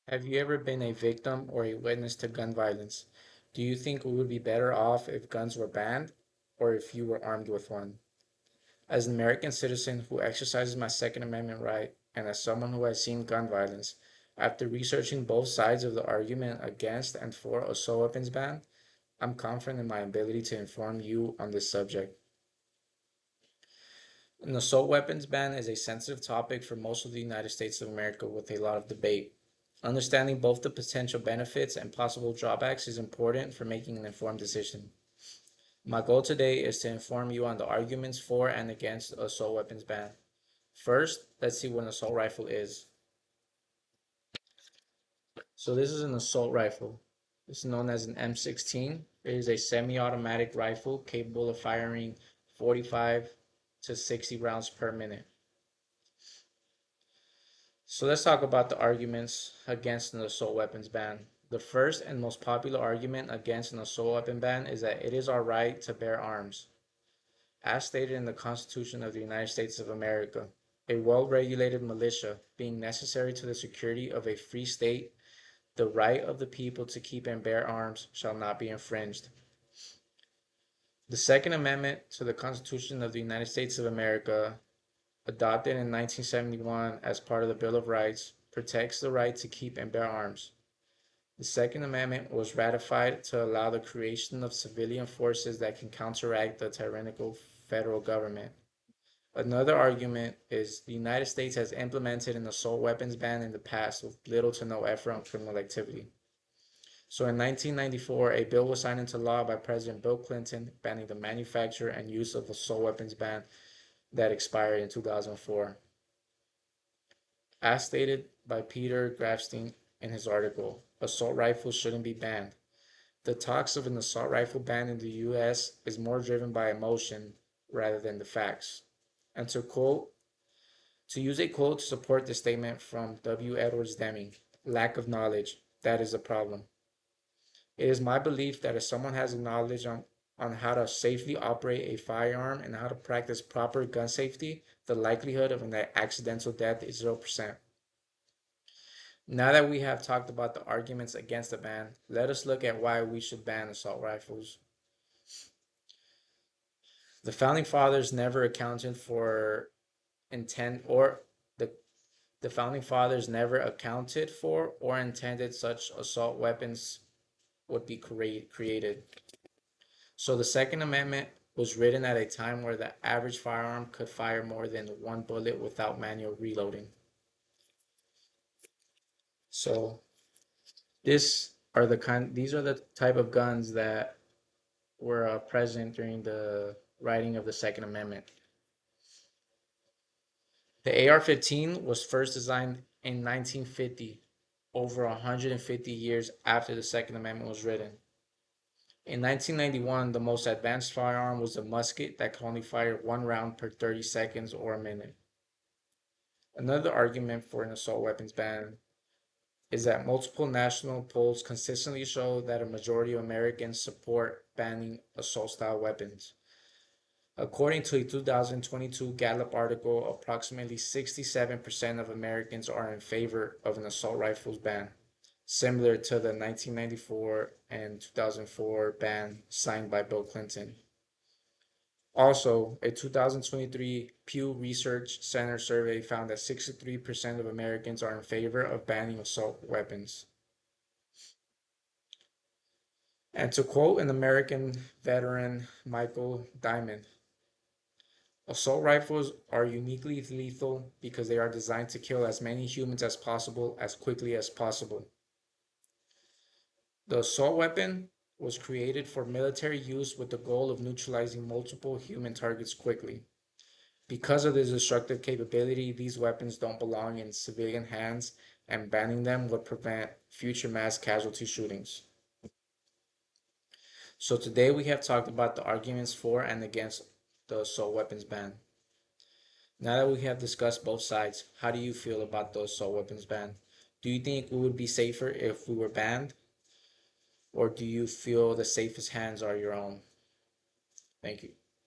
Have you ever been a victim or a witness to gun violence? Do you think we would be better off if guns were banned or if you were armed with one? As an American citizen who exercises my Second Amendment right, and as someone who has seen gun violence, after researching both sides of the argument against and for assault weapons ban, I'm confident in my ability to inform you on this subject. An assault weapons ban is a sensitive topic for most of the United States of America with a lot of debate. Understanding both the potential benefits and possible drawbacks is important for making an informed decision. My goal today is to inform you on the arguments for and against the assault weapons ban. First, let's see what an assault rifle is. So this is an assault rifle. It's known as an M16. It is a semi-automatic rifle capable of firing 45 to 60 rounds per minute. So let's talk about the arguments against an assault weapons ban. The first and most popular argument against an assault weapon ban is that it is our right to bear arms. As stated in the Constitution of the United States of America, a well-regulated militia being necessary to the security of a free state, the right of the people to keep and bear arms shall not be infringed. The Second Amendment to the Constitution of the United States of America, adopted in 1971 as part of the Bill of Rights, protects the right to keep and bear arms. The Second Amendment was ratified to allow the creation of civilian forces that can counteract the tyrannical federal government. Another argument is the United States has implemented an assault weapons ban in the past with little to no effort on criminal activity. So in 1994, a bill was signed into law by President Bill Clinton banning the manufacture and use of assault weapons ban that expired in 2004. As stated by Peter Grafstein in his article, assault rifles shouldn't be banned. The talks of an assault rifle ban in the US is more driven by emotion rather than the facts. And to use a quote to support the statement from W. Edwards Deming, lack of knowledge, that is a problem. It is my belief that if someone has knowledge on how to safely operate a firearm and how to practice proper gun safety, the likelihood of an accidental death is 0%. Now that we have talked about the arguments against the ban, let us look at why we should ban assault rifles. The founding fathers never accounted for intent or the the founding fathers never accounted for or intended such assault weapons would be created. So the Second Amendment was written at a time where the average firearm could fire more than one bullet without manual reloading. So these are the type of guns that were present during the writing of the Second Amendment. The AR-15 was first designed in 1950, over 150 years after the Second Amendment was written. In 1991, the most advanced firearm was a musket that could only fire one round per 30 seconds or a minute. Another argument for an assault weapons ban is that multiple national polls consistently show that a majority of Americans support banning assault style weapons. According to a 2022 Gallup article, approximately 67% of Americans are in favor of an assault rifles ban, similar to the 1994 and 2004 ban signed by Bill Clinton. Also, a 2023 Pew Research Center survey found that 63% of Americans are in favor of banning assault weapons. And to quote an American veteran, Michael Diamond, assault rifles are uniquely lethal because they are designed to kill as many humans as possible as quickly as possible. The assault weapon was created for military use with the goal of neutralizing multiple human targets quickly. Because of their destructive capability, these weapons don't belong in civilian hands, and banning them would prevent future mass casualty shootings. So today we have talked about the arguments for and against the assault weapons ban. Now that we have discussed both sides, how do you feel about the assault weapons ban? Do you think we would be safer if we were banned? Or do you feel the safest hands are your own? Thank you.